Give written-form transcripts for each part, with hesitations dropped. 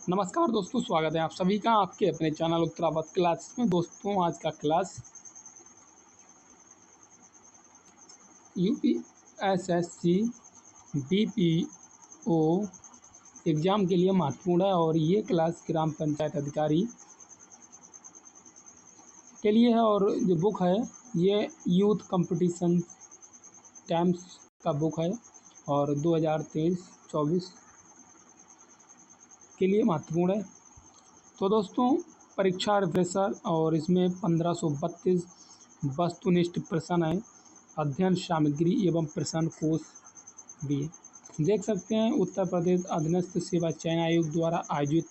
नमस्कार दोस्तों, स्वागत है आप सभी का आपके अपने चैनल उत्तरावत क्लास में। दोस्तों, आज का क्लास यूपीएसएससी बीपीओ एग्ज़ाम के लिए महत्वपूर्ण है और ये क्लास ग्राम पंचायत अधिकारी के लिए है। और जो बुक है ये यूथ कंपटीशन टाइम्स का बुक है और 2023-24 के लिए महत्वपूर्ण है। तो दोस्तों, परीक्षा रिफ्रेशर और इसमें 1532 वस्तुनिष्ठ प्रश्न है। अध्ययन सामग्री एवं प्रश्न कोश भी है। देख सकते हैं उत्तर प्रदेश अधीनस्थ सेवा चयन आयोग द्वारा आयोजित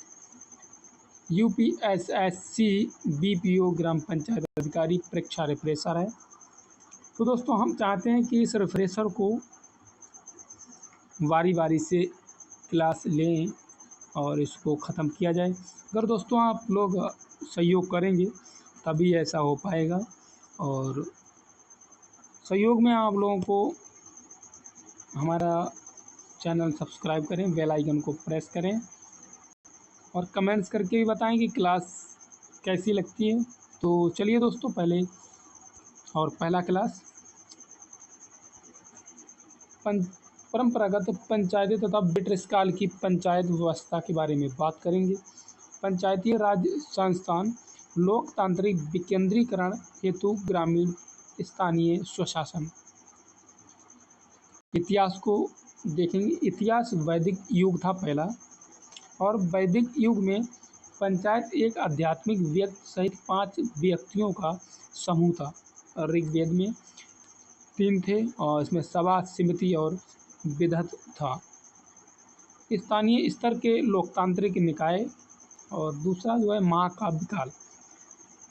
यूपीएसएससी बीपीओ ग्राम पंचायत अधिकारी परीक्षा रिफ्रेशर है। तो दोस्तों, हम चाहते हैं कि इस रिफ्रेशर को बारी बारी से क्लास लें और इसको ख़त्म किया जाए। अगर दोस्तों आप लोग सहयोग करेंगे तभी ऐसा हो पाएगा। और सहयोग में आप लोगों को हमारा चैनल सब्सक्राइब करें, बेल आइकन को प्रेस करें और कमेंट्स करके भी बताएं कि क्लास कैसी लगती है। तो चलिए दोस्तों, पहला क्लास परंपरागत पंचायती तथा ब्रिटिश काल की पंचायत व्यवस्था के बारे में बात करेंगे। पंचायती राज संस्थान लोकतांत्रिक विकेंद्रीकरण हेतु ग्रामीण स्थानीय स्वशासन। इतिहास को देखेंगे। इतिहास वैदिक युग था पहला, और वैदिक युग में पंचायत एक आध्यात्मिक व्यक्ति सहित 5 व्यक्तियों का समूह था। ऋग्वेद में 3 थे और इसमें सभा, समिति और विधत था। स्थानीय स्तर के लोकतांत्रिक निकाय। और दूसरा जो है महाकाव्य काल।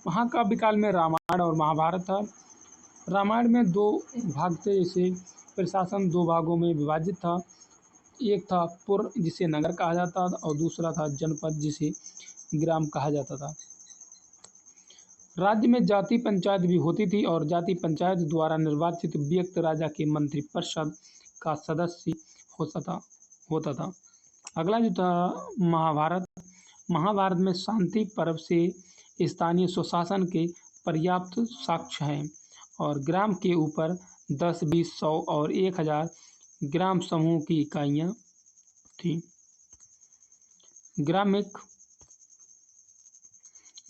महाकाव्य काल में रामायण और महाभारत था। रामायण में 2 भाग थे, जैसे प्रशासन 2 भागों में विभाजित था। एक था पुर, जिसे नगर कहा जाता था, और दूसरा था जनपद, जिसे ग्राम कहा जाता था। राज्य में जाति पंचायत भी होती थी और जाति पंचायत द्वारा निर्वाचित व्यक्ति राजा के मंत्रिपरिषद का सदस्य होता था। अगला जो था महाभारत। महाभारत में शांति पर्व से स्थानीय स्वशासन के पर्याप्त साक्ष्य हैं और ग्राम के ऊपर 10, 20, 100 और 1000 ग्राम समूह की इकाइयाँ थीं।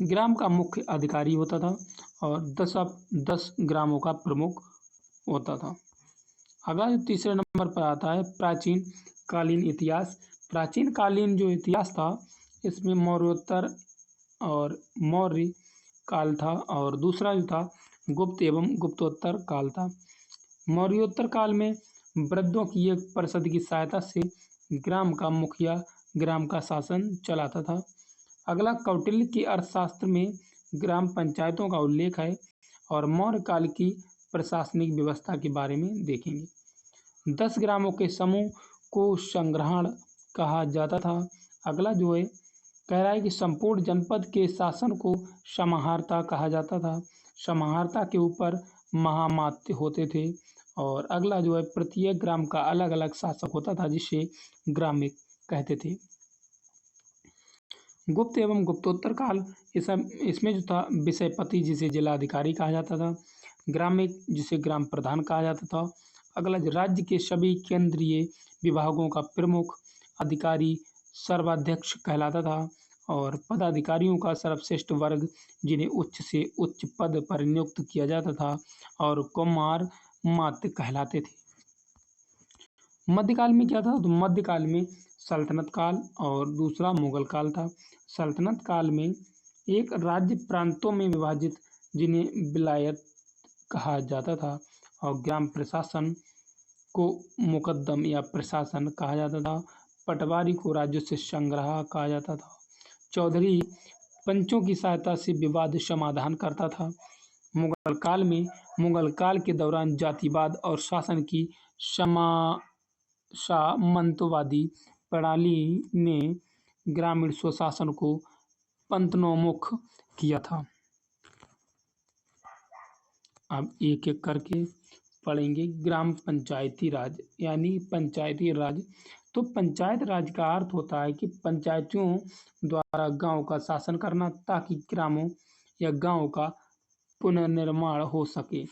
ग्राम का मुख्य अधिकारी होता था और 10 ग्रामों का प्रमुख होता था। अगला जो तीसरे नंबर पर आता है प्राचीन कालीन इतिहास। प्राचीन कालीन जो इतिहास था, इसमें मौर्योत्तर और मौर्य काल था, और दूसरा जो था गुप्त एवं गुप्तोत्तर काल था। मौर्योत्तर काल में वृद्धों की एक परिषद की सहायता से ग्राम का मुखिया ग्राम का शासन चलाता था। अगला कौटिल्य के अर्थशास्त्र में ग्राम पंचायतों का उल्लेख है और मौर्य काल की प्रशासनिक व्यवस्था के बारे में देखेंगे। 10 ग्रामों के समूह को संग्रहण कहा जाता था। अगला जो है कह रहा है कि संपूर्ण जनपद के शासन को समाहर्ता कहा जाता था। समाहर्ता के ऊपर महामात्य होते थे। और अगला जो है प्रत्येक ग्राम का अलग अलग शासक होता था, जिसे ग्रामिक कहते थे। गुप्त एवं गुप्तोत्तर काल, इसमें जो था विषयपति, जिसे जिलाधिकारी कहा जाता था। ग्रामिक, जिसे ग्राम प्रधान कहा जाता था। अगला राज्य के सभी केंद्रीय विभागों का प्रमुख अधिकारी सर्वाध्यक्ष कहलाता था और पदाधिकारियों का सर्वश्रेष्ठ वर्ग, जिन्हें उच्च से उच्च पद पर नियुक्त किया जाता था और कुमार मात्य कहलाते थे। मध्यकाल में क्या था? तो मध्यकाल में सल्तनत काल और दूसरा मुगल काल था। सल्तनत काल में एक राज्य प्रांतों में विभाजित, जिन्हें विलायत कहा जाता था, और ग्राम प्रशासन को मुकद्दम या प्रशासन कहा जाता था। पटवारी को राजस्व संग्रह कहा जाता था। चौधरी पंचों की सहायता से विवाद समाधान करता था। मुगल काल के दौरान जातिवाद और शासन की सामंतवादी प्रणाली ने ग्रामीण स्वशासन को पतनोन्मुख किया था। अब एक एक करके पढ़ेंगे। ग्राम पंचायती राज यानी पंचायती राज। तो पंचायत राज का अर्थ होता है कि पंचायतों द्वारा गांव का शासन करना ताकि ग्रामों या गांव का पुनर्निर्माण हो सके।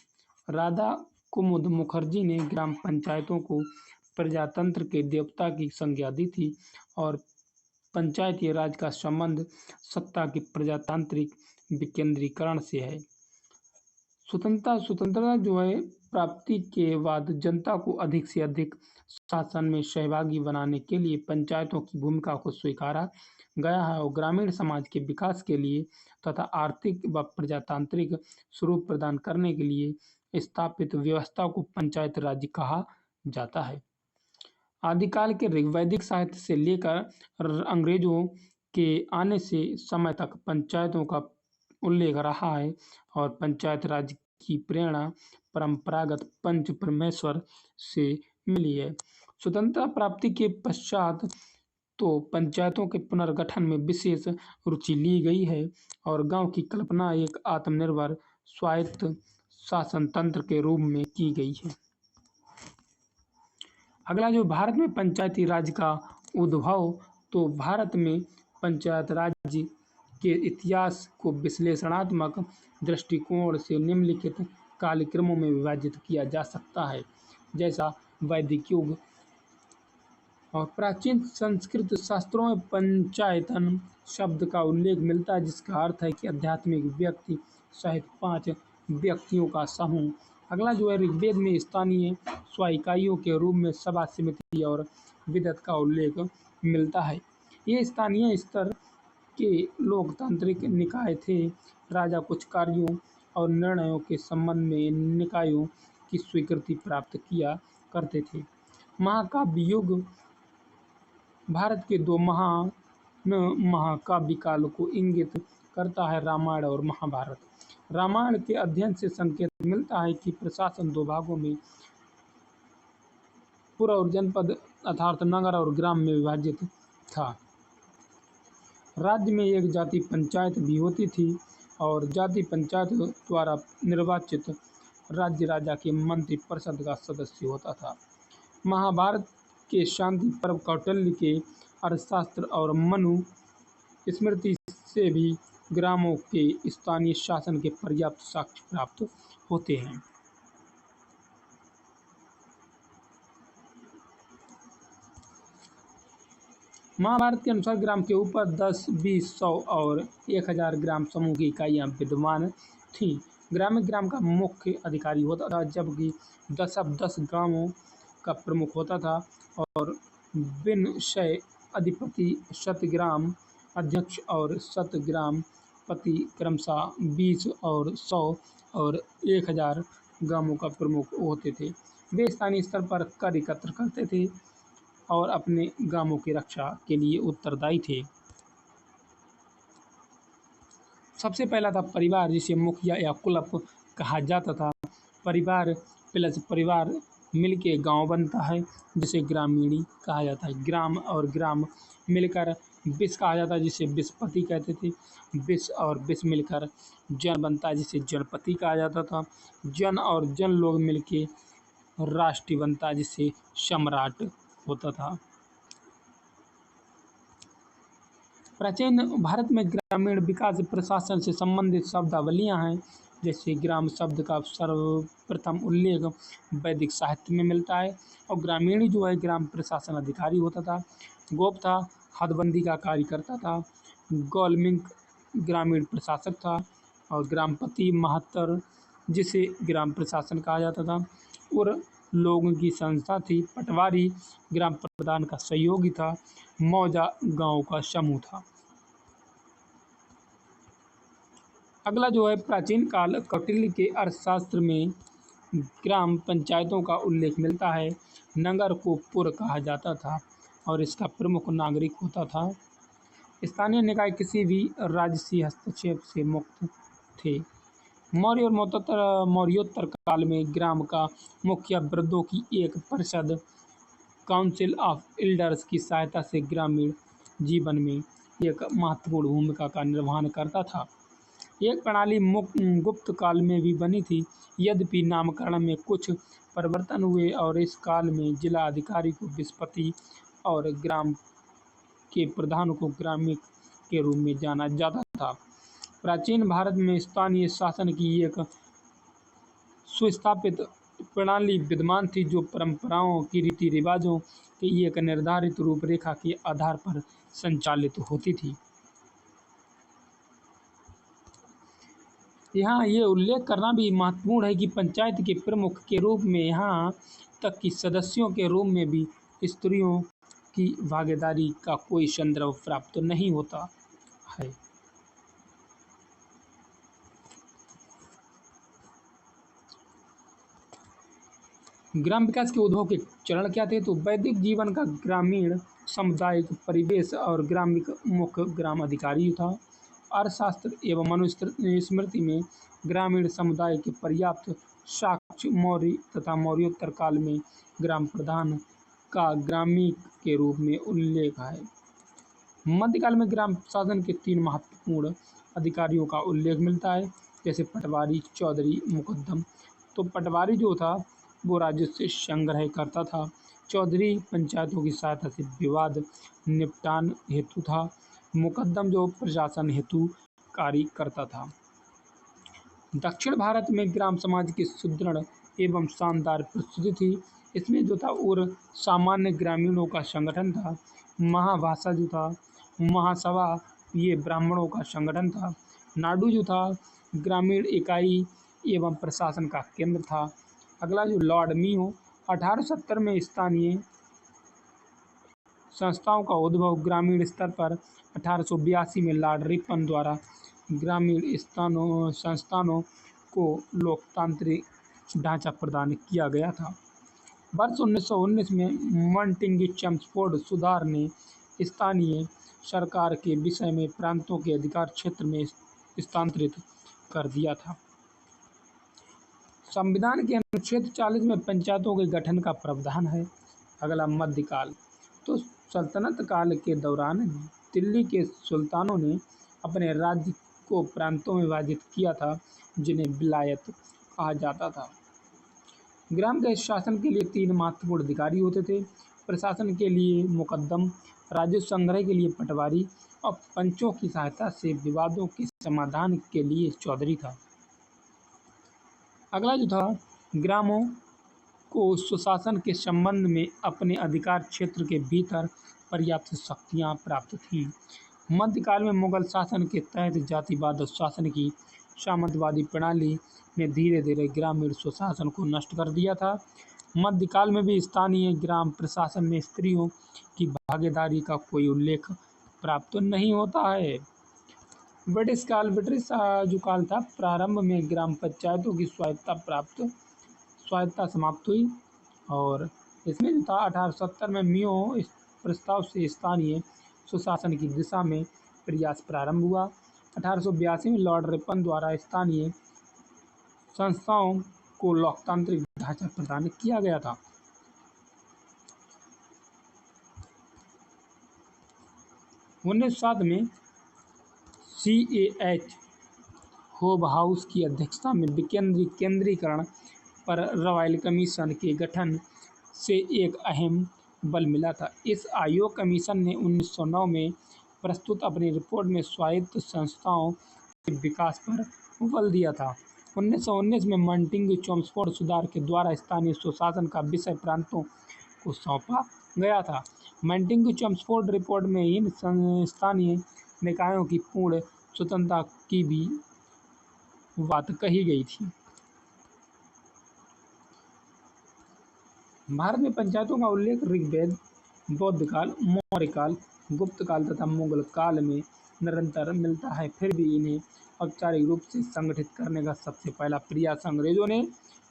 राधा कुमुद मुखर्जी ने ग्राम पंचायतों को प्रजातंत्र के देवता की संज्ञा दी थी और पंचायती राज का संबंध सत्ता के प्रजातांत्रिक विकेंद्रीकरण से है। स्वतंत्रता जो है प्राप्ति के बाद जनता को अधिक से अधिक शासन में सहभागी बनाने के लिए पंचायतों की भूमिका को स्वीकारा गया है और ग्रामीण समाज के विकास के लिए तथा आर्थिक व प्रजातांत्रिक स्वरूप प्रदान करने के लिए स्थापित व्यवस्था को पंचायत राज कहा जाता है। आदिकाल के ऋग्वैदिक साहित्य से लेकर अंग्रेजों के आने से समय तक पंचायतों का उल्लेख रहा है और पंचायत राज की प्रेरणा परंपरागत पंच परमेश्वर से मिली है। स्वतंत्रता प्राप्ति के पश्चात तो पंचायतों के पुनर्गठन में विशेष रुचि ली गई है और गांव की कल्पना एक आत्मनिर्भर स्वायत्त शासन तंत्र के रूप में की गई है। अगला जो भारत में पंचायती राज का उद्भव, तो भारत में पंचायत राज के इतिहास को विश्लेषणात्मक दृष्टिकोण से निम्नलिखित कालक्रमों में विभाजित किया जा सकता है, जैसा वैदिक युग और प्राचीन संस्कृत शास्त्रों में पंचायतन शब्द का उल्लेख मिलता है, जिसका अर्थ है कि आध्यात्मिक व्यक्ति सहित 5 व्यक्तियों का समूह। अगला जो है ऋग्वेद में स्थानीय स्वाइकाइयों के रूप में सभा समिति और विदत का उल्लेख मिलता है। ये स्थानीय स्तर के लोकतांत्रिक निकाय थे। राजा कुछ कार्यों और निर्णयों के संबंध में निकायों की स्वीकृति प्राप्त किया करते थे। महाकाव्य युग भारत के 2 महान महाकाव्य काल को इंगित करता है, रामायण और महाभारत। रामायण के अध्ययन से संकेत मिलता है कि प्रशासन 2 भागों में पुर और जनपद अर्थात नगर और ग्राम में विभाजित था। राज्य में एक जाति पंचायत भी होती थी और जाति पंचायत द्वारा निर्वाचित राज्य राजा के मंत्री परिषद का सदस्य होता था। महाभारत के शांति पर्व कौटिल्य के अर्थशास्त्र और मनु स्मृति से भी ग्रामों के स्थानीय शासन के पर्याप्त साक्ष्य प्राप्त होते हैं। महाभारत के अनुसार ग्राम के ऊपर 10, 20, 100 और 1000 ग्राम समूह की इकाइयां विद्यमान थीं। ग्राम का मुख्य अधिकारी होता था, जबकि 10 ग्रामों का प्रमुख होता था और विनशय अधिपति, शतग्राम अध्यक्ष और शतग्राम पति क्रमशः 20 और 100 और 1000 ग्रामों का प्रमुख होते थे। वे स्थानीय स्तर पर कर एकत्र करते थे और अपने ग्रामों की रक्षा के लिए उत्तरदायी थे। सबसे पहला था परिवार, जिसे मुखिया या कुलप कहा जाता था। परिवार प्लस परिवार मिलके गांव बनता है, जिसे ग्रामीणी कहा जाता है। ग्राम और ग्राम मिलकर विस कहा जाता है, जिसे विसपति कहते थे। विस और विस मिलकर जन बनता है, जिसे जनपति कहा जाता था। जन और जन लोग मिलके राष्ट्र बनता है, जिसे सम्राट होता था। प्राचीन भारत में ग्रामीण विकास प्रशासन से संबंधित शब्दावलियां हैं, जैसे ग्राम शब्द का सर्वप्रथम उल्लेख वैदिक साहित्य में मिलता है और ग्रामीण जो है ग्राम प्रशासन अधिकारी होता था। गोप था, हदबंदी का कार्य करता था। गौलमिंक ग्रामीण प्रशासक था और ग्रामपति महत्तर, जिसे ग्राम प्रशासन कहा जाता था। और लोगों की संस्था थी। पटवारी ग्राम प्रधान का सहयोगी था। मौजा गांव का समूह था। अगला जो है प्राचीन काल कौटिल्य के अर्थशास्त्र में ग्राम पंचायतों का उल्लेख मिलता है। नगर को पुर कहा जाता था और इसका प्रमुख नागरिक होता था। स्थानीय निकाय किसी भी राजसी हस्तक्षेप से मुक्त थे। मौर्य और मौर्योत्तर काल में ग्राम का मुखिया वृद्धों की एक परिषद काउंसिल ऑफ एल्डर्स की सहायता से ग्रामीण जीवन में एक महत्वपूर्ण भूमिका का निर्वहन करता था। एक प्रणाली गुप्त काल में भी बनी थी, यद्यपि नामकरण में कुछ परिवर्तन हुए और इस काल में जिला अधिकारी को विसपति और ग्राम के प्रधान को ग्रामिक के रूप में जाना जाता था। प्राचीन भारत में स्थानीय शासन की एक सुस्थापित प्रणाली विद्यमान थी, जो परंपराओं की रीति रिवाजों की एक निर्धारित रूपरेखा के आधार पर संचालित होती थी। यहाँ ये उल्लेख करना भी महत्वपूर्ण है कि पंचायत के प्रमुख के रूप में यहाँ तक कि सदस्यों के रूप में भी स्त्रियों की भागीदारी का कोई संदर्भ प्राप्त नहीं होता है। ग्राम विकास के उद्भव के चरण क्या थे? तो वैदिक जीवन का ग्रामीण सामुदायिक परिवेश और ग्रामीण मुख्य ग्राम अधिकारी था। अर्थशास्त्र एवं मनुस्मृति में ग्रामीण समुदाय के पर्याप्त साक्ष्य मौर्य तथा मौर्योत्तर काल में ग्राम प्रधान का ग्रामीण के रूप में उल्लेख है। मध्यकाल में ग्राम शासन के 3 महत्वपूर्ण अधिकारियों का उल्लेख मिलता है, जैसे पटवारी, चौधरी, मुकद्दम। तो पटवारी जो था वो राजस्व संग्रह करता था। चौधरी पंचायतों की सहायता से विवाद निपटान हेतु था। मुकद्दम जो प्रशासन हेतु कार्य करता था। दक्षिण भारत में ग्राम समाज की सुदृढ़ एवं शानदार प्रस्तुति थी। इसमें जो था और सामान्य ग्रामीणों का संगठन था। महाभाषा जो था, महासभा ये ब्राह्मणों का संगठन था। नाडु जो था ग्रामीण इकाई एवं प्रशासन का केंद्र था। अगला जो लॉर्ड मियो 1870 में स्थानीय संस्थाओं का उद्भव ग्रामीण स्तर पर 1882 में लॉर्ड रिपन द्वारा ग्रामीण संस्थानों को लोकतांत्रिक ढांचा प्रदान किया गया था। वर्ष 1919 में मॉन्टेग्यू चेम्सफोर्ड सुधार ने स्थानीय सरकार के विषय में प्रांतों के अधिकार क्षेत्र में स्थानांतरित कर दिया था। संविधान के अनुच्छेद 40 में पंचायतों के गठन का प्रावधान है। अगला मध्यकाल, तो सल्तनत काल के दौरान दिल्ली के सुल्तानों ने अपने राज्य को प्रांतों में विभाजित किया था, जिन्हें विलायत कहा जाता था। ग्राम के शासन के लिए 3 महत्वपूर्ण अधिकारी होते थे। प्रशासन के लिए मुकद्दम, राजस्व संग्रह के लिए पटवारी और पंचों की सहायता से विवादों के समाधान के लिए चौधरी था। अगला जो था, ग्रामों को सुशासन के संबंध में अपने अधिकार क्षेत्र के भीतर पर्याप्त शक्तियाँ प्राप्त थीं। मध्यकाल में मुगल शासन के तहत जातिवाद और शासन की सामंतवादी प्रणाली ने धीरे धीरे ग्रामीण सुशासन को नष्ट कर दिया था। मध्यकाल में भी स्थानीय ग्राम प्रशासन में स्त्रियों की भागीदारी का कोई उल्लेख प्राप्त नहीं होता है। ब्रिटिश जो काल था, प्रारंभ में ग्राम पंचायतों की स्वायत्तता समाप्त हुई और इसमें जो था 1870 में मियो इस प्रस्ताव से स्थानीय सुशासन की दिशा में प्रयास प्रारंभ हुआ। 1882 में लॉर्ड रिपन द्वारा स्थानीय संस्थाओं को लोकतांत्रिक ढांचा प्रदान किया गया था। 1907 में CAH होब हाउस की अध्यक्षता में विकेंद्रीकरण पर रॉयल कमीशन के गठन से एक अहम बल मिला था। इस आयोग कमीशन ने 1909 में प्रस्तुत अपनी रिपोर्ट में स्वायत्त संस्थाओं के विकास पर बल दिया था। 1919 में मॉन्टेग्यू चेम्सफोर्ड सुधार के द्वारा स्थानीय सुशासन का विषय प्रांतों को सौंपा गया था। मॉन्टेग्यू चेम्सफोर्ड रिपोर्ट में इन स्थानीय निकायों की पूर्ण स्वतंत्रता की भी बात कही गई थी। भारत में पंचायतों का उल्लेख ऋग्वेद, बौद्ध काल, मौर्य काल, गुप्त काल तथा मुगल काल में निरंतर मिलता है। फिर भी इन्हें औपचारिक रूप से संगठित करने का सबसे पहला प्रयास अंग्रेजों ने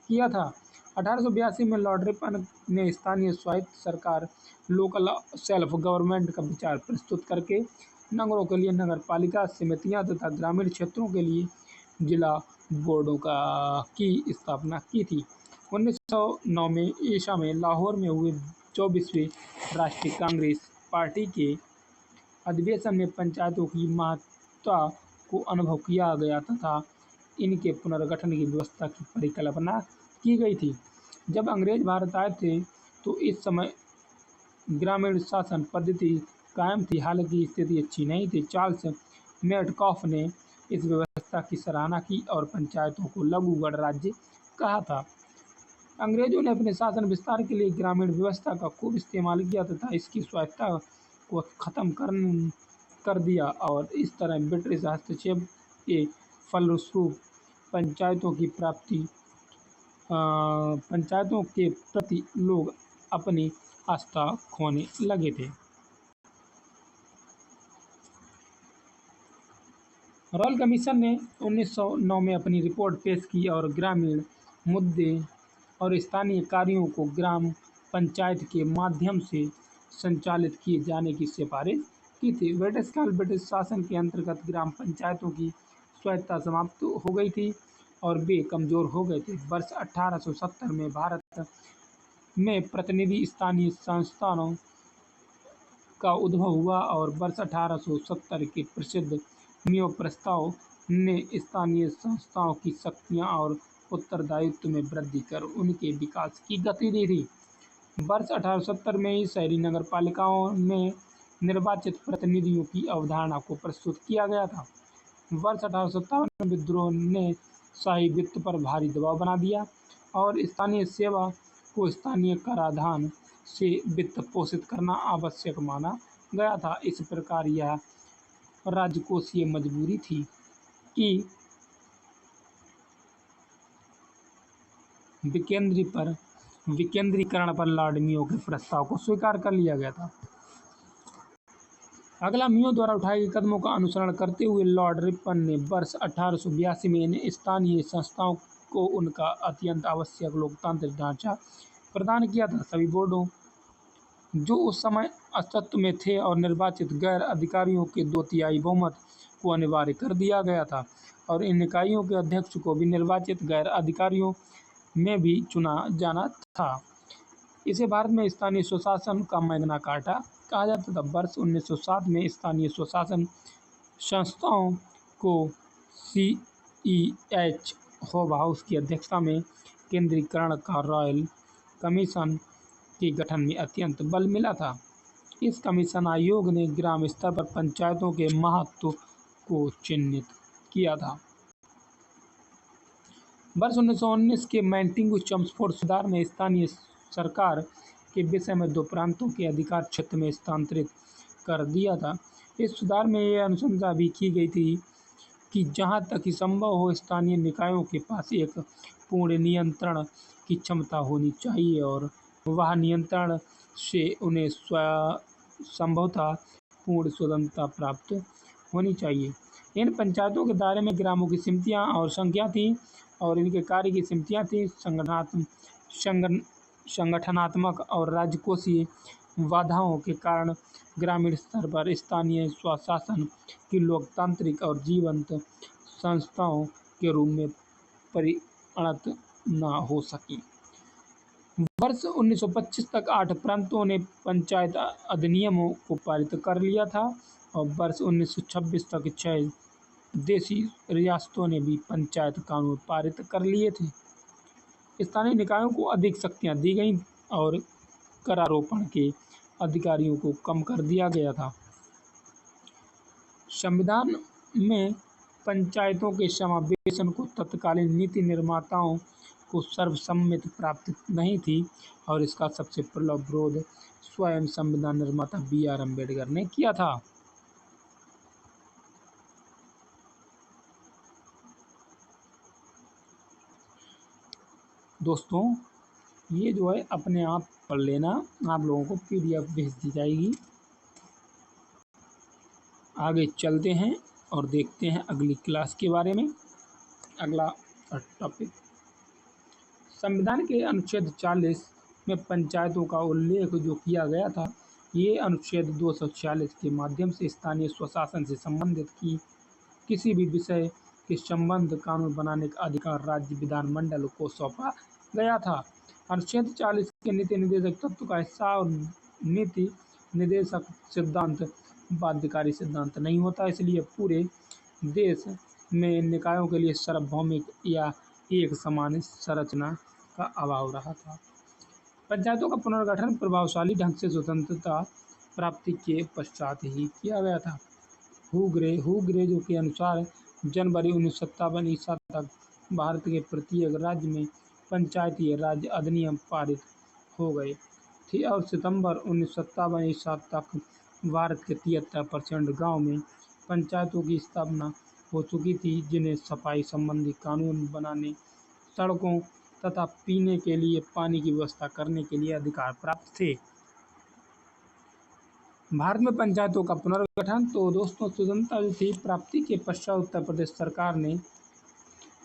किया था। 1882 में लॉर्ड रिपन ने स्थानीय स्वायत्त सरकार लोकल सेल्फ गवर्नमेंट का विचार प्रस्तुत करके नगरों के लिए नगर पालिका समितियाँ तथा ग्रामीण क्षेत्रों के लिए जिला बोर्डों की स्थापना की थी। 1909 में ईसा में लाहौर में हुए 24वीं राष्ट्रीय कांग्रेस पार्टी के अधिवेशन में पंचायतों की महत्ता को अनुभव किया गया तथा इनके पुनर्गठन की व्यवस्था की परिकल्पना की गई थी। जब अंग्रेज भारत आए थे तो इस समय ग्रामीण शासन पद्धति कायम थी। हालांकि स्थिति अच्छी नहीं थी। चार्ल्स मेटकॉफ ने इस व्यवस्था की सराहना की और पंचायतों को लघु गणराज्य कहा था। अंग्रेजों ने अपने शासन विस्तार के लिए ग्रामीण व्यवस्था का खूब इस्तेमाल किया तथा इसकी स्वायत्तता को खत्म कर दिया और इस तरह ब्रिटिश हस्तक्षेप के फलस्वरूप पंचायतों के प्रति लोग अपनी आस्था खोने लगे थे। रॉयल कमीशन ने 1909 में अपनी रिपोर्ट पेश की और ग्रामीण मुद्दे और स्थानीय कार्यों को ग्राम पंचायत के माध्यम से संचालित किए जाने की सिफारिश की थी। ब्रिटिश शासन के अंतर्गत ग्राम पंचायतों की स्वायत्तता समाप्त हो गई थी और वे कमजोर हो गए थे। वर्ष 1870 में भारत में प्रतिनिधि स्थानीय संस्थानों का उद्भव हुआ और वर्ष 1870 के प्रसिद्ध मियो प्रस्ताव ने स्थानीय संस्थाओं की शक्तियां और उत्तरदायित्व में वृद्धि कर उनके विकास की गति दी थी। वर्ष 1870 में ही शहरी नगरपालिकाओं में निर्वाचित प्रतिनिधियों की अवधारणा को प्रस्तुत किया गया था। वर्ष 1857 में विद्रोह ने शाही वित्त पर भारी दबाव बना दिया और स्थानीय सेवा को स्थानीय कराधान से वित्त पोषित करना आवश्यक माना गया था। इस प्रकार यह राजकोषीय मजबूरी थी कि विकेंद्रीकरण पर लॉर्ड मियो के प्रस्ताव को स्वीकार कर लिया गया था। अगला मियो द्वारा उठाए गए कदमों का अनुसरण करते हुए लॉर्ड रिपन ने वर्ष 1882 में इन स्थानीय संस्थाओं को उनका अत्यंत आवश्यक लोकतांत्रिक ढांचा प्रदान किया था। सभी बोर्डों जो उस समय अस्तित्व में थे और निर्वाचित गैर अधिकारियों के 2/3 बहुमत को अनिवार्य कर दिया गया था और इन इकाइयों के अध्यक्ष को भी निर्वाचित गैर अधिकारियों में भी चुना जाना था। इसे भारत में स्थानीय स्वशासन का मैग्ना कार्टा कहा जाता था। वर्ष 1907 में स्थानीय स्वशासन संस्थाओं को CEH होब हाउस की अध्यक्षता में केंद्रीकरण का रॉयल कमीशन के गठन में अत्यंत बल मिला था। इस कमीशन आयोग ने ग्राम स्तर पर पंचायतों के महत्व को चिन्हित किया था। वर्ष 1919 के मैंटिंगू-चम्सफोर्ड सुधार में स्थानीय सरकार के विषय में 2 प्रांतों के अधिकार क्षेत्र में स्थानांतरित कर दिया था। इस सुधार में यह अनुशंसा भी की गई थी कि जहां तक संभव हो स्थानीय निकायों के पास एक पूर्ण नियंत्रण की क्षमता होनी चाहिए और वह नियंत्रण से उन्हें संभवतः पूर्ण स्वतंत्रता प्राप्त होनी चाहिए। इन पंचायतों के दायरे में ग्रामों की सीमितियां और संख्या थी और इनके कार्य की सीमितियां थी। संगठनात्मक और राजकोषीय बाधाओं के कारण ग्रामीण स्तर पर स्थानीय स्वशासन की लोकतांत्रिक और जीवंत संस्थाओं के रूप में परिणत न हो सकी। वर्ष 1925 तक 8 प्रांतों ने पंचायत अधिनियमों को पारित कर लिया था और वर्ष 1926 तक 6 देशी रियासतों ने भी पंचायत कानून पारित कर लिए थे। स्थानीय निकायों को अधिक शक्तियां दी गईं और करारोपण के अधिकारियों को कम कर दिया गया था। संविधान में पंचायतों के समावेशन को तत्कालीन नीति निर्माताओं को सर्वसम्मति प्राप्त नहीं थी और इसका सबसे प्रबल विरोध स्वयं संविधान निर्माता BR अम्बेडकर ने किया था। दोस्तों ये जो है अपने आप पढ़ लेना, आप लोगों को PDF भेज दी जाएगी। आगे चलते हैं और देखते हैं अगली क्लास के बारे में। अगला टॉपिक संविधान के अनुच्छेद 40 में पंचायतों का उल्लेख जो किया गया था, ये अनुच्छेद 246 के माध्यम से स्थानीय स्वशासन से संबंधित किसी भी विषय के संबंध कानून बनाने का अधिकार राज्य विधानमंडल को सौंपा गया था। अनुच्छेद 40 के नीति निर्देशक तत्व का हिस्सा और नीति निर्देशक सिद्धांत बाध्यकारी सिद्धांत नहीं होता, इसलिए पूरे देश में निकायों के लिए सार्वभौमिक या एक समान संरचना का अभाव रहा था। पंचायतों का पुनर्गठन प्रभावशाली ढंग से स्वतंत्रता प्राप्ति के पश्चात ही किया गया था। हू जो के अनुसार जनवरी 1957 ईसा तक भारत के प्रत्येक राज्य में पंचायती राज अधिनियम पारित हो गए थे और सितंबर 1957 ईसा तक भारत के 73% गाँव में पंचायतों की स्थापना हो चुकी थी, जिन्हें सफाई संबंधी कानून बनाने, सड़कों तथा पीने के लिए पानी की व्यवस्था करने के लिए अधिकार प्राप्त थे। भारत में पंचायतों का पुनर्गठन तो दोस्तों स्वतंत्रता जो थी प्राप्ति के पश्चात उत्तर प्रदेश सरकार ने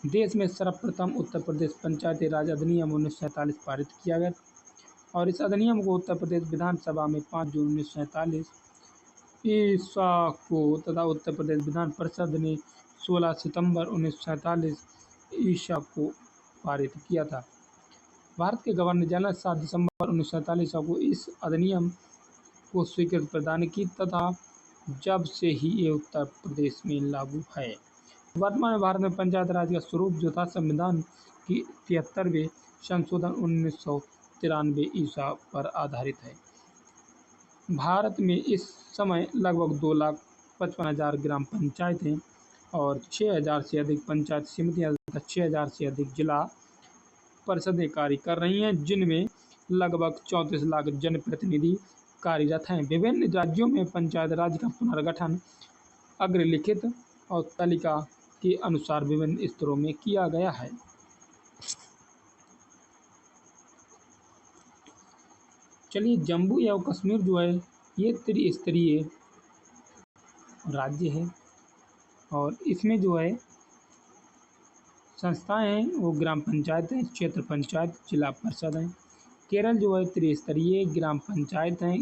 देश में सर्वप्रथम उत्तर प्रदेश पंचायती राज अधिनियम 1947 पारित किया गया और इस अधिनियम को उत्तर प्रदेश विधानसभा में 5 जून 1947 ईसा को तथा उत्तर प्रदेश विधान परिषद ने 16 सितंबर 1947 ईसा को पारित किया था। भारत के गवर्नर जनरल 7 दिसंबर 1947 को इस अधिनियम को स्वीकृति प्रदान की तथा जब से ही ये उत्तर प्रदेश में लागू है। वर्तमान में भारत में पंचायत राज का स्वरूप जो था संविधान की 73वें संशोधन 1993 ईसा पर आधारित है। भारत में इस समय लगभग 2,55,000 ग्राम पंचायतें और 6,000 से अधिक पंचायत समितियां तथा 6,000 से अधिक जिला परिषदें कार्य कर रही हैं, जिनमें लगभग 34 लाख जनप्रतिनिधि कार्यरत हैं। विभिन्न राज्यों में पंचायत राज का पुनर्गठन अग्रलिखित और तालिका के अनुसार विभिन्न स्तरों में किया गया है। चलिए, जम्मू एवं कश्मीर जो है ये त्रिस्तरीय राज्य है और इसमें जो है संस्थाएं हैं वो ग्राम पंचायत है, क्षेत्र पंचायत, जिला परिषद है। केरल जो है त्रिस्तरीय ग्राम पंचायत है,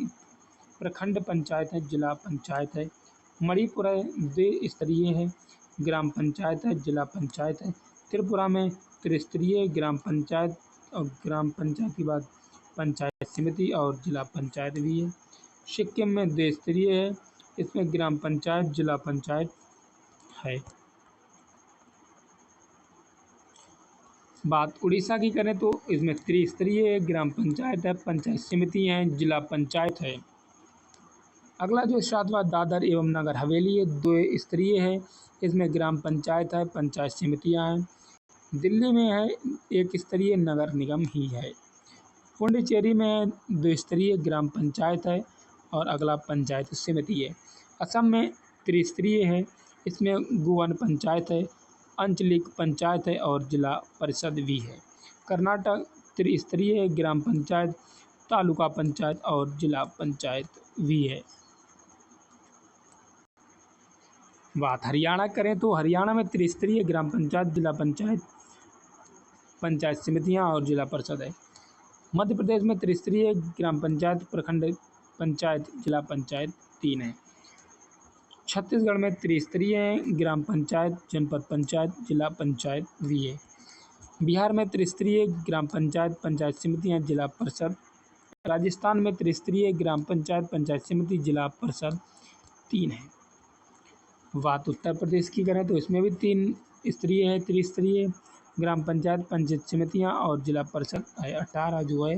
प्रखंड पंचायत है, जिला पंचायत है। मणिपुर है द्विस्तरीय है, ग्राम पंचायत है, जिला पंचायत है। त्रिपुरा में त्रिस्तरीय ग्राम पंचायत और ग्राम पंचायत के बाद पंचायत समिति और जिला पंचायत भी है। सिक्किम में द्विस्तरीय है, इसमें ग्राम पंचायत, जिला पंचायत है। बात उड़ीसा की करें तो इसमें त्रिस्तरीय ग्राम पंचायत है, पंचायत समिति है, जिला पंचायत है। अगला जो 7वां दादर एवं नगर हवेली है, द्विस्तरीय है, इसमें ग्राम पंचायत है, पंचायत समितियां हैं। दिल्ली में है एक स्तरीय नगर निगम ही है। पुडुचेरी में द्विस्तरीय ग्राम पंचायत है और अगला पंचायत समिति है। असम में त्रिस्तरीय है, इसमें गुवन पंचायत है, आंचलिक पंचायत है और जिला परिषद भी है। कर्नाटक त्रिस्तरीय ग्राम पंचायत, तालुका पंचायत और जिला पंचायत भी है। बात हरियाणा करें तो हरियाणा में त्रिस्तरीय ग्राम पंचायत, जिला पंचायत, पंचायत समितियां और जिला परिषद है। मध्य प्रदेश में त्रिस्तरीय ग्राम पंचायत, प्रखंड पंचायत, जिला पंचायत 3 है। छत्तीसगढ़ में त्रिस्तरीय ग्राम पंचायत, जनपद पंचायत, जिला पंचायत भी है। बिहार में त्रिस्तरीय ग्राम पंचायत, पंचायत समितियां, जिला परिषद। राजस्थान में त्रिस्तरीय ग्राम पंचायत, पंचायत समिति, जिला परिषद 3 है। बात उत्तर प्रदेश की करें तो इसमें भी 3 स्तरीय है, त्रिस्तरीय ग्राम पंचायत, पंचायत समितियां और जिला परिषद है। 18 जो है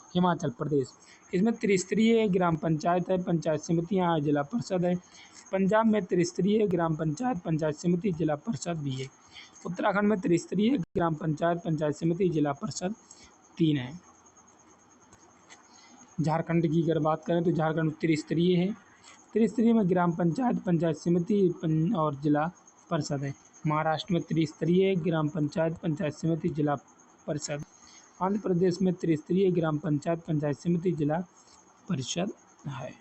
हिमाचल प्रदेश, इसमें त्रिस्तरीय ग्राम पंचायत है, पंचायत समितियां और जिला परिषद है। पंजाब में त्रिस्तरीय ग्राम पंचायत, पंचायत समिति, जिला परिषद भी है। उत्तराखंड में त्रिस्तरीय ग्राम पंचायत, पंचायत समिति, जिला परिषद 3 है। झारखंड की अगर बात करें तो झारखंड त्रिस्तरीय है, त्रिस्तरीय में ग्राम पंचायत, पंचायत समिति और जिला परिषद है। महाराष्ट्र में त्रिस्तरीय ग्राम पंचायत, पंचायत समिति, जिला परिषद। आंध्र प्रदेश में त्रिस्तरीय ग्राम पंचायत, पंचायत समिति, जिला परिषद है।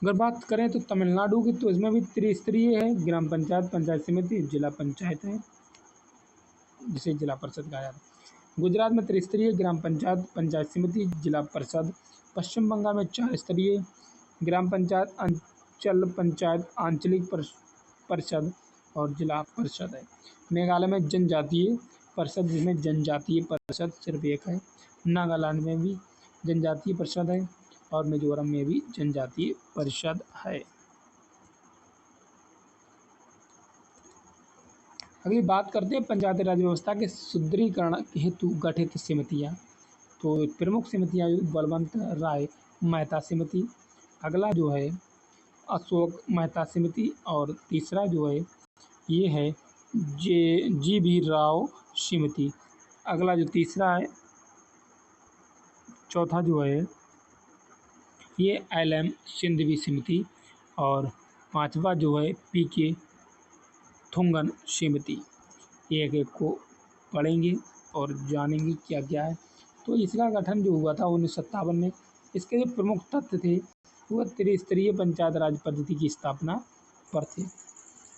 अगर बात करें तो तमिलनाडु की तो इसमें भी त्रिस्तरीय है, ग्राम पंचायत, पंचायत समिति, जिला पंचायत है, जिसे जिला परिषद कहा जाता है। गुजरात में त्रिस्तरीय ग्राम पंचायत, पंचायत समिति, जिला परिषद। पश्चिम बंगाल में 4 स्तरीय ग्राम पंचायत, अंचल पंचायत, आंचलिक परिषद और जिला परिषद है। मेघालय में जनजातीय परिषद, जिसमें जनजातीय परिषद सिर्फ एक है। नागालैंड में भी जनजातीय परिषद है और मिजोरम में भी जनजातीय परिषद है। अगली बात करते हैं पंचायती राज व्यवस्था के सुदृढ़ीकरण हेतु गठित समितियाँ। तो प्रमुख समितियाँ बलवंत राय मेहता समिति, अगला जो है अशोक मेहता समिति, और तीसरा जो है ये है जी बी राव समिति। अगला जो तीसरा है, चौथा जो है ये एल.एम. सिंघवी समिति, और पांचवा जो है पी.के. थुंगन समिति। एक एक को पढ़ेंगे और जानेंगे क्या क्या है। तो इसका गठन जो हुआ था 1957 में। इसके जो प्रमुख तत्व थे वो त्रिस्तरीय पंचायत राज पद्धति की स्थापना पर थे।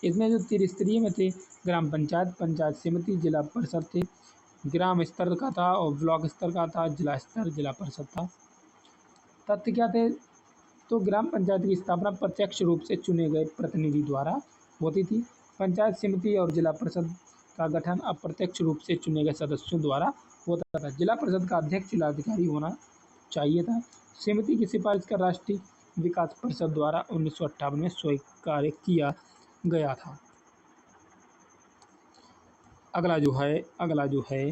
इसमें जो त्रिस्तरीय में थे, ग्राम पंचायत, पंचायत समिति, जिला परिषद थे। ग्राम स्तर का था और ब्लॉक स्तर का था, जिला स्तर, जिला परिषद था। तथ्य क्या थे? तो ग्राम पंचायत की स्थापना प्रत्यक्ष रूप से चुने गए प्रतिनिधि द्वारा होती थी। पंचायत समिति और जिला परिषद का गठन अप्रत्यक्ष रूप से चुने गए सदस्यों द्वारा होता था। जिला परिषद का अध्यक्ष जिलाधिकारी होना चाहिए था। समिति की सिफारिश का राष्ट्रीय विकास परिषद द्वारा 1958 में स्वीकार किया गया था। अगला जो है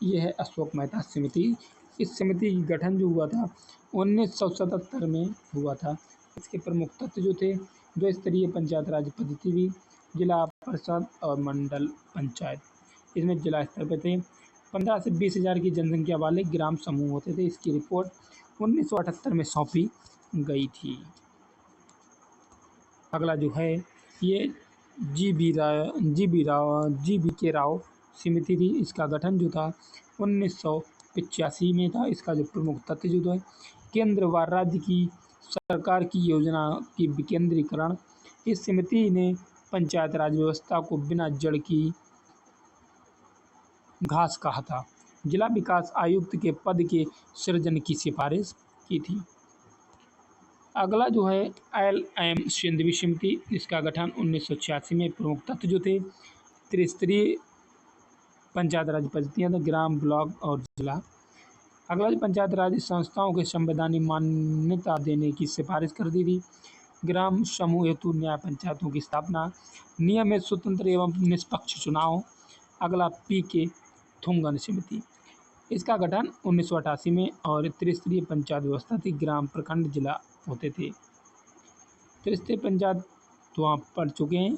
ये है अशोक मेहता समिति। इस समिति की गठन जो हुआ था 1977 में हुआ था। इसके प्रमुख तत्व जो थे, दो स्तरीय पंचायत राज पद्धति थी, जिला परिषद और मंडल पंचायत। इसमें जिला स्तर पे थे। 15 से 20 हज़ार की जनसंख्या वाले ग्राम समूह होते थे। इसकी रिपोर्ट 1978 में सौंपी गई थी। अगला जो है ये जी.बी. राव समिति थी। इसका गठन जो था 1985 में था। इसका जो प्रमुख तथ्य जो है, केंद्र व राज्य की सरकार की योजना की विकेंद्रीकरण। इस समिति ने पंचायत राज व्यवस्था को बिना जड़ की घास कहा था। जिला विकास आयुक्त के पद के सृजन की सिफारिश की थी। अगला जो है एल.एम. सिंघवी समिति। इसका गठन 1986 में। प्रमुख तत्व जो थे, त्रिस्तरीय पंचायत राज पद्धतियाँ थे, ग्राम, ब्लॉक और जिला। अगला जो पंचायत राज संस्थाओं के संवैधानिक मान्यता देने की सिफारिश कर दी थी। ग्राम समूह हेतु न्याय पंचायतों की स्थापना, नियमित, स्वतंत्र एवं निष्पक्ष चुनाव। अगला पी.के. थुंगन समिति। इसका गठन 1988 में और त्रिस्तरीय पंचायत व्यवस्था थी। ग्राम, प्रखंड, जिला होते थे। त्रिस्तरीय पंचायत तो आप पढ़ चुके हैं।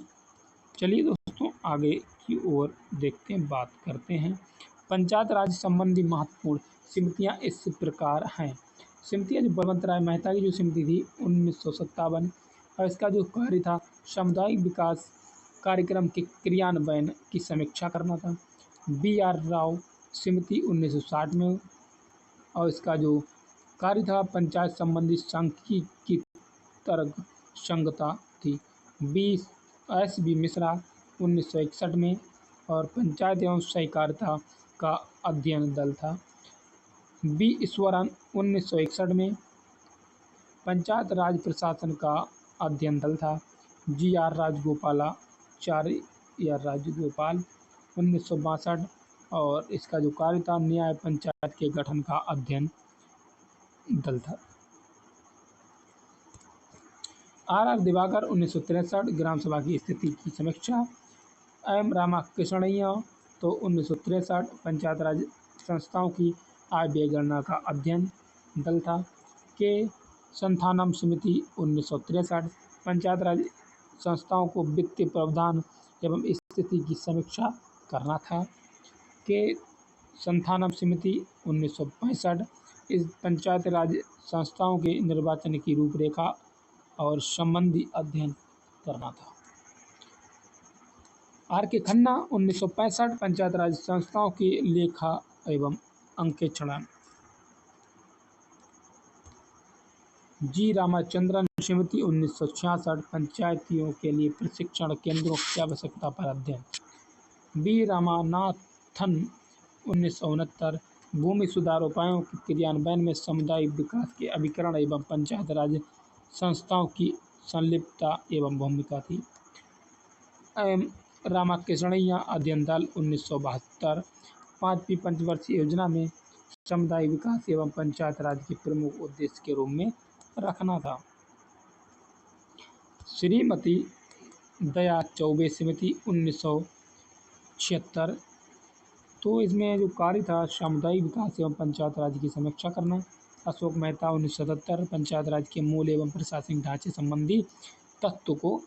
चलिए दोस्तों आगे की ओर देखते हैं, बात करते हैं। पंचायत राज संबंधी महत्वपूर्ण समितियां इस प्रकार हैं। समितियां जो बलवंत राय मेहता की जो समिति थी 1957, और इसका जो कार्य था सामुदायिक विकास कार्यक्रम के क्रियान्वयन की समीक्षा करना था। बी.आर. राव समिति 1960 में, और इसका जो कार्य था पंचायत संबंधी सांख्यिकी तर्क संगता थी। बी.एस.बी. मिश्रा 1961 में, और पंचायत एवं सहकारिता का अध्ययन दल था। बी. ईश्वरन 1961 में, पंचायत राज प्रशासन का अध्ययन दल था। जी.आर. राजगोपाल 1962, और इसका जो कार्य था न्याय पंचायत के गठन का अध्ययन दल था। आर. दिवाकर 1963, ग्राम सभा की स्थिति की समीक्षा। एम. रामाकृष्णैया तो 1963, पंचायत राज संस्थाओं की आय व्यय गणना का अध्ययन दल था। के. संथानम समिति 1963, पंचायत राज संस्थाओं को वित्तीय प्रावधान एवं स्थिति की समीक्षा करना था। के. संथानम समिति 1965, इस पंचायत राज संस्थाओं के निर्वाचन की रूपरेखा और संबंधी अध्ययन करना था। आर. के. खन्ना 1965, पंचायत राज संस्थाओं की लेखा एवं अंकेक्षण। जी. रामचंद्रन समिति 1966, पंचायतियों के लिए प्रशिक्षण केंद्रों की आवश्यकता पर अध्ययन। बी. रामानाथन 1969, भूमि सुधार उपायों के क्रियान्वयन में सामुदायिक विकास के अभिकरण एवं पंचायत राज संस्थाओं की संलिप्तता एवं भूमिका थी। एम. रामाकृष्णैया अध्ययन दल 1972, 5वीं पंचवर्षीय योजना में सामुदायिक विकास एवं पंचायत राज के प्रमुख उद्देश्य के रूप में रखना था। श्रीमती दया चौबे समिति 76। तो इसमें जो कार्य था सामुदायिक विकास एवं पंचायत राज की समीक्षा करना। अशोक मेहता 1977 पंचायत राज के मूल एवं प्रशासनिक ढांचे संबंधी तत्व को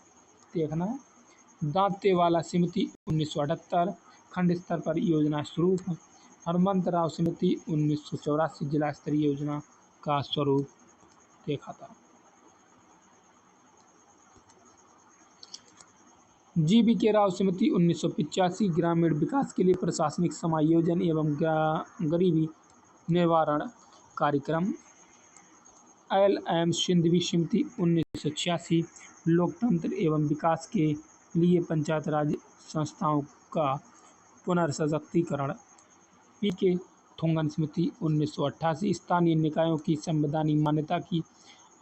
देखना। दांतेवाला समिति 1978 खंड स्तर पर योजना स्वरूप। हनुमंतराव समिति 1984 जिला स्तरीय योजना का स्वरूप देखा था। GBK राव समिति 1985 ग्रामीण विकास के लिए प्रशासनिक समायोजन एवं गरीबी निवारण कार्यक्रम। LM सिंघवी समिति 1986 लोकतंत्र एवं विकास के लिए पंचायत राज संस्थाओं का पुनर्सशक्तिकरण। PK थोंगन समिति 1988 स्थानीय निकायों की संवैधानिक मान्यता की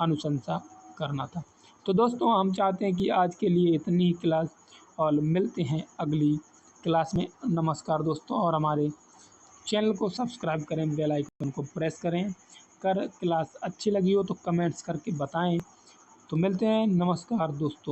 अनुशंसा करना था। तो दोस्तों हम चाहते हैं कि आज के लिए इतनी ही क्लास, और मिलते हैं अगली क्लास में। नमस्कार दोस्तों, और हमारे चैनल को सब्सक्राइब करें, बेल आइकन को प्रेस करें। क्लास अच्छी लगी हो तो कमेंट्स करके बताएं। तो मिलते हैं, नमस्कार दोस्तों।